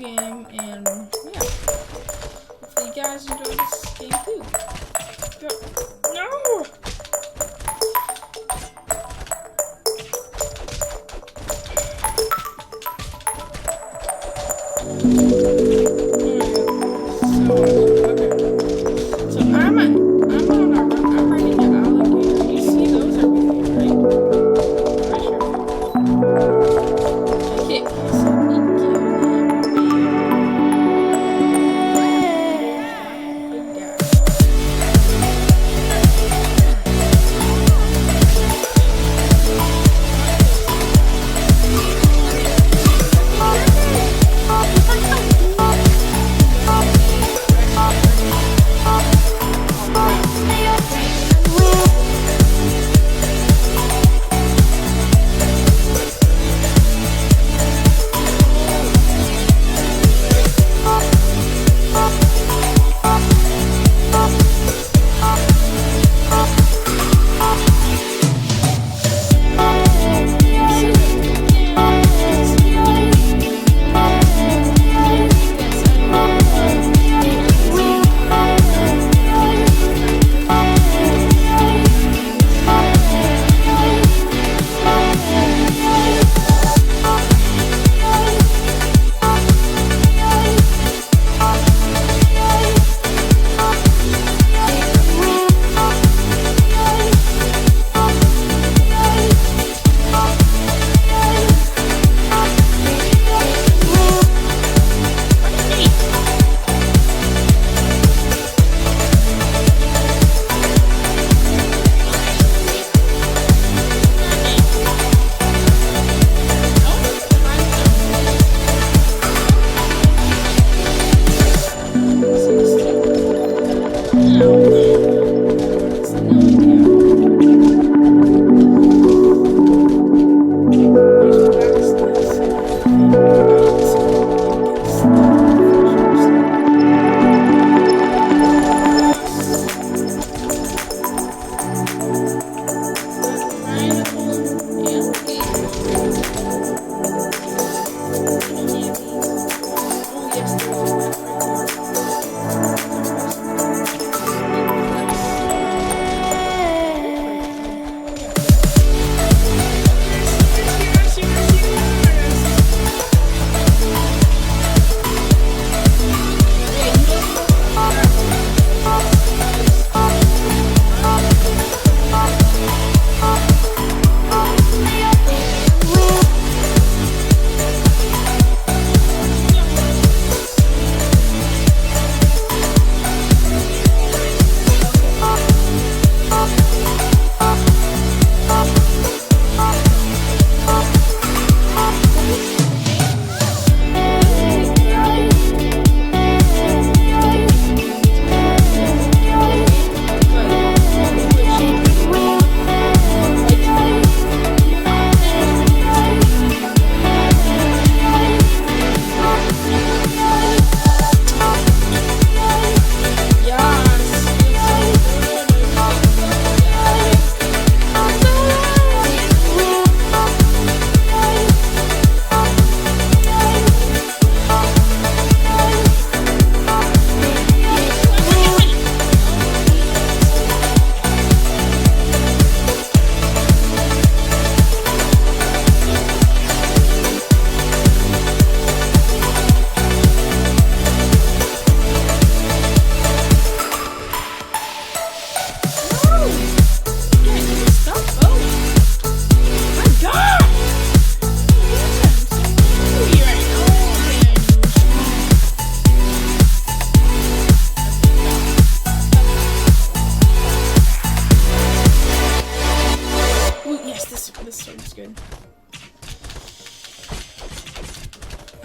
game, and yeah, hopefully you guys enjoy this game too. No!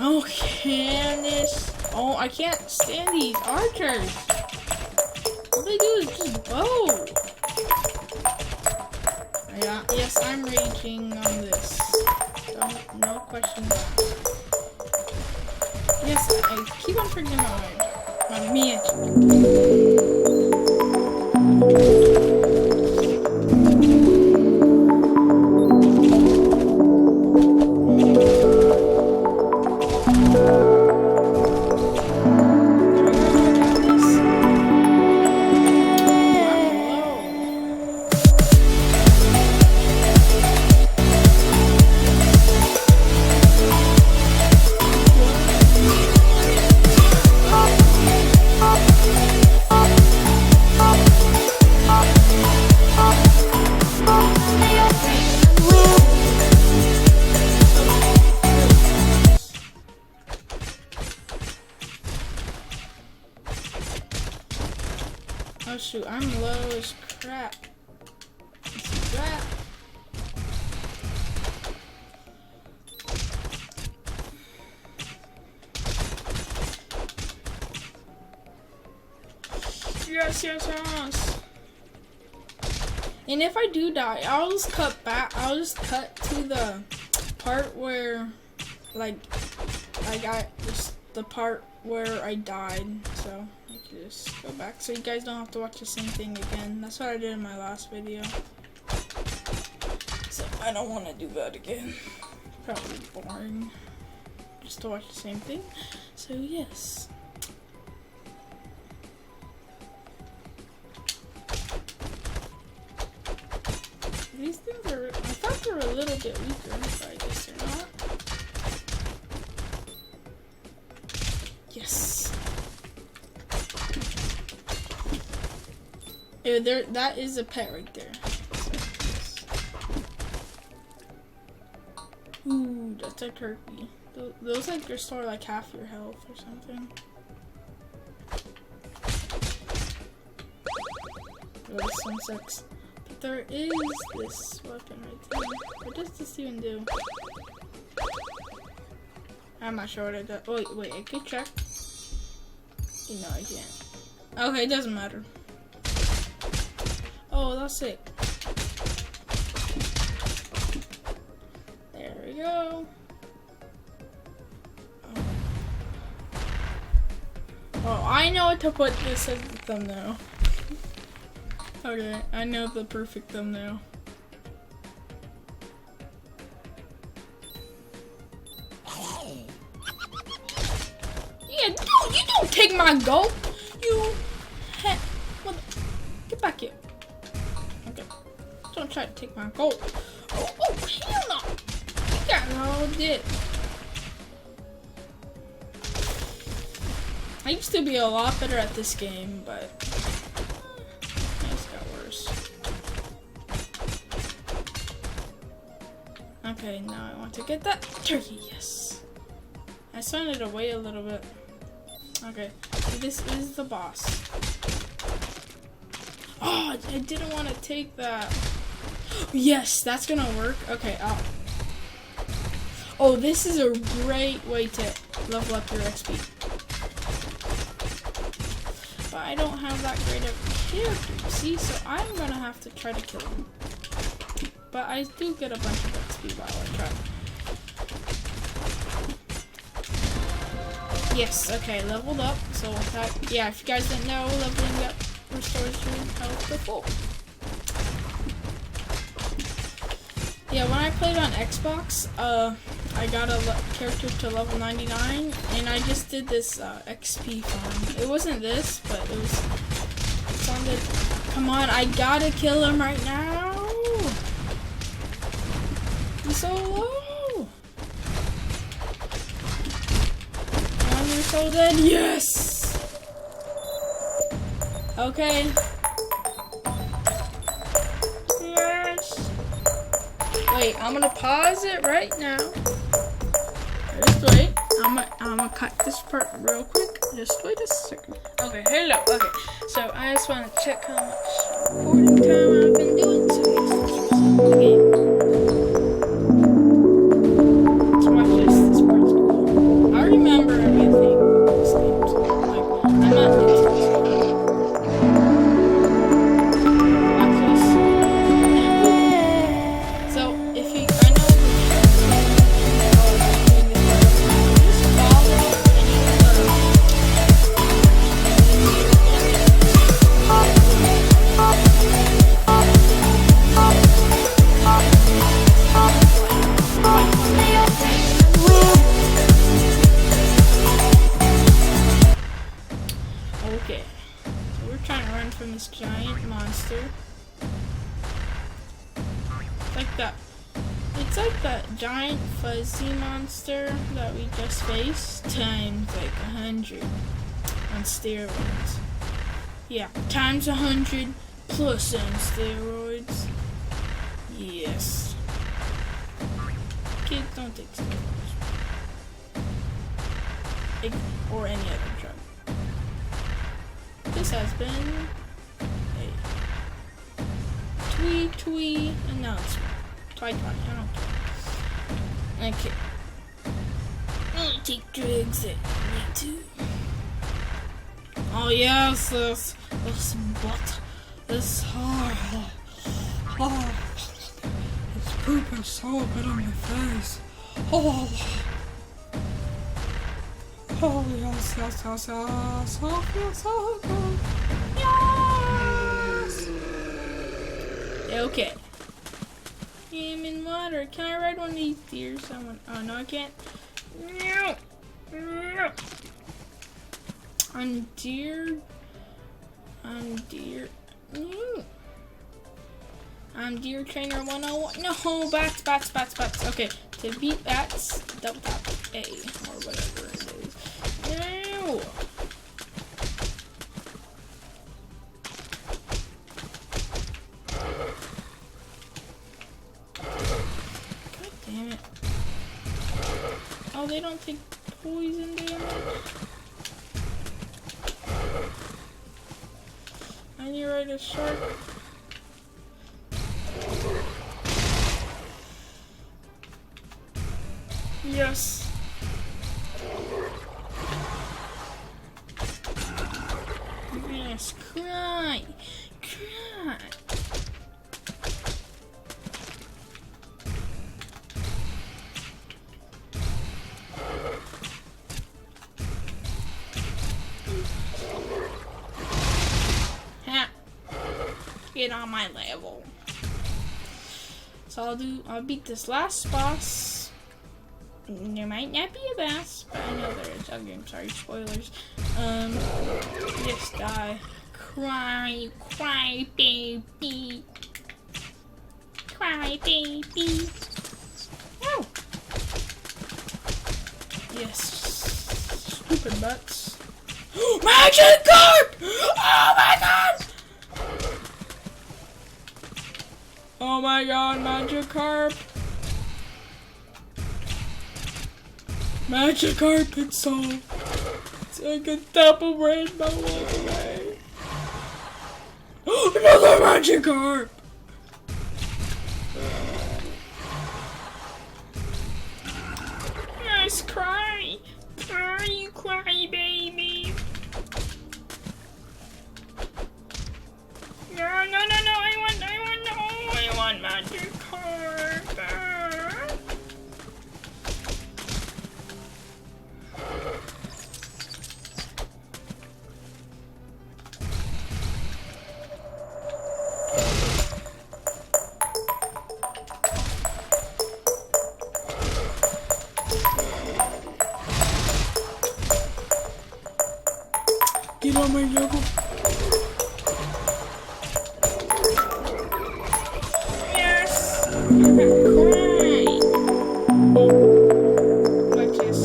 Oh, Candace. Oh, I can't stand these archers. All they do is just bow. Yeah, yes, I'm raging on this. No questions asked. Yes, I keep on forgetting my magic. Oh shoot, I'm low as crap. It's crap. Yes, yes, yes. And if I do die, I'll just cut back. I'll just cut to the part where, like I got just the part where I died. So I can just go back, so you guys don't have to watch the same thing again. That's what I did in my last video. So I don't want to do that again. Probably boring, just to watch the same thing. So yes. These things are, I thought they were a little bit weaker, but I guess they're not. Yes. Ew, there, that is a pet right there. So, yes. Ooh, that's a turkey. Those like restore like half your health or something. Oh, this one sucks. There is this weapon right there. What does this even do? I'm not sure what it does. Wait, I could check. No, I can't. Okay, it doesn't matter. Oh, that's it. There we go. Oh, I know what to put this as the thumbnail. Okay, I know the perfect thumbnail. Yeah, you don't take my gold. You get back here. Okay, don't try to take my gold. Oh, hell no! You got no dip. I used to be a lot better at this game, but okay, now I want to get that turkey, yes. I just wanted to wait a little bit. Okay, so this is the boss. Oh, I didn't want to take that. Yes, that's gonna work. Okay, oh, this is a great way to level up your XP. But I don't have that great of a character, see? So I'm gonna have to try to kill him. But I do get a bunch of XP while I try. Yes, okay, leveled up. So that, yeah, if you guys didn't know, leveling up restores your health to full. Yeah, when I played on Xbox, I got a character to level 99, and I just did this XP farm. It wasn't this, but it sounded. Come on, I gotta kill him right now. He's so low. You're so dead. Yes. Okay. Yes. Wait, I'm gonna pause it right now. Just wait. I'm gonna cut this part real quick. Just wait a second. Okay, hello. Okay, so I just want to check how much recording time I've been doing. So okay. Let's watch this. This part's cool. I remember everything. This game. So, like, I'm not new to this game. Watch this. So if you, I know. Okay, so we're trying to run from this giant monster. It's like that giant fuzzy monster that we just faced times like 100 on steroids. Yeah, times 100 plus on steroids. Yes. Kids don't take steroids. Or any other drug. This has been Twee. No, it's Twi. I don't care. Okay. I'll take drugs that I need to. Oh yes, this butt. This it's pooping so good on my face. Oh yes. Oh feels so good. Yes. Okay. I'm in water. Can I ride one of these deer? Someone? Oh no, I can't. No. I'm deer. I'm deer trainer 101. No, bats. Okay, to beat bats, double tap A or whatever it is. No. God damn it. Oh, they don't take poison damage. I need to ride a shark. Yes. Yes, cry. Get on my level. So I'll beat this last boss. There might not be a boss, but I know there is. Okay, I'm sorry, spoilers. Just die. Cry, baby. Cry, baby. Oh! Yes. Stupid butts. Magic carp! Oh my god! Oh my god, Magikarp! Magikarp, it's like a double rainbow all the way. Another Magikarp! Yes, cry! Cry, baby! No, I want Magikarp! Get on my level. Yes! Cry! Like this.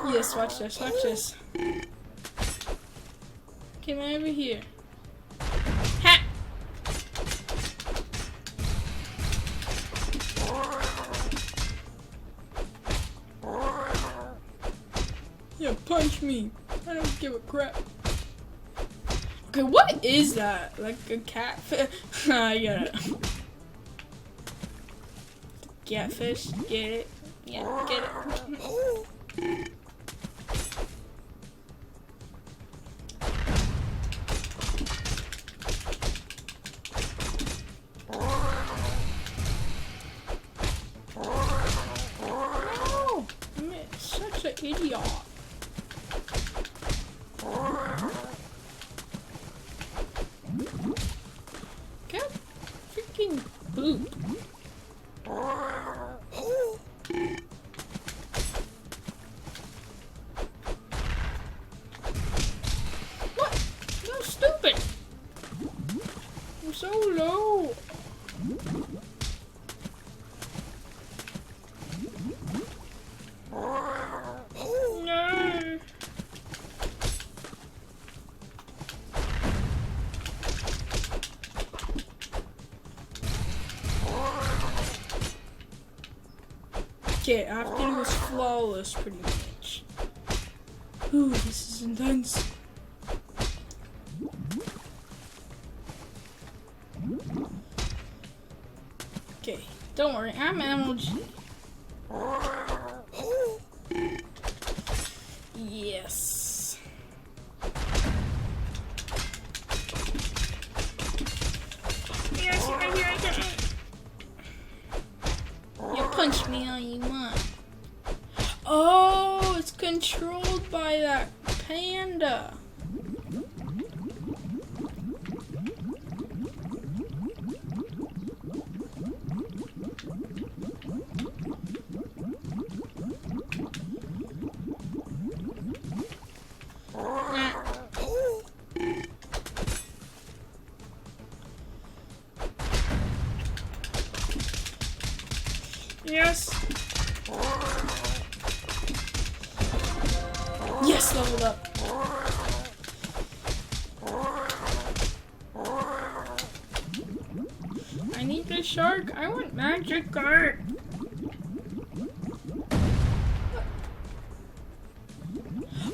Yes, watch this. Come over here. Ha! Yeah, punch me. I don't give a crap. Okay, what is that? Like a catfish? I get it. Catfish, get it? Yeah, get it. No! I'm such an idiot. Okay, after it was flawless pretty much. Ooh, this is intense. Okay, don't worry, I'm MLG. Yes. Yes, right here, I got it. You punch me all you want. Oh, it's controlled by that panda. Yes. Yes, leveled up. I need the shark. I want magic art.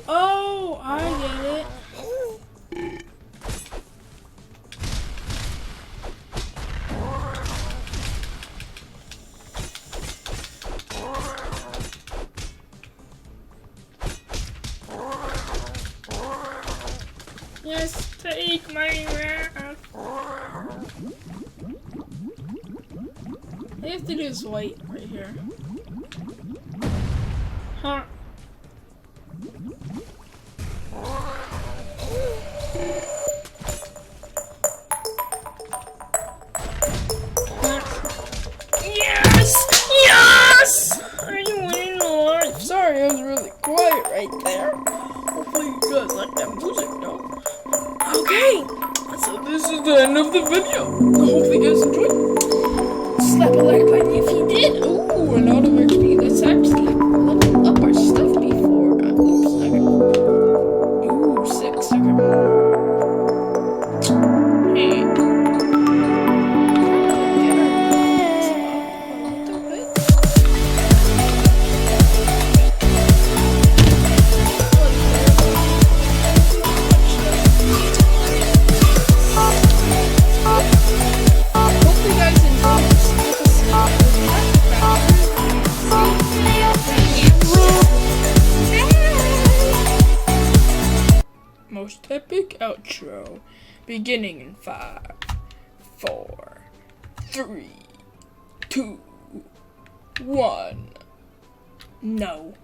Oh, I get it. Yes, take my wrath. I have to do this white right here. Huh. Yes! Yes! Are you winning life? Sorry, I was really quiet right there. Hopefully you guys like that music, though. Okay, so this is the end of the video. I hope you guys enjoyed. Slap a like button if you did. Ooh, a lot of XP. Let's actually level up our stuff before. Oops, okay. Ooh, 6. Okay. Hey. Most epic outro beginning in 5, 4, 3, 2, 1. No.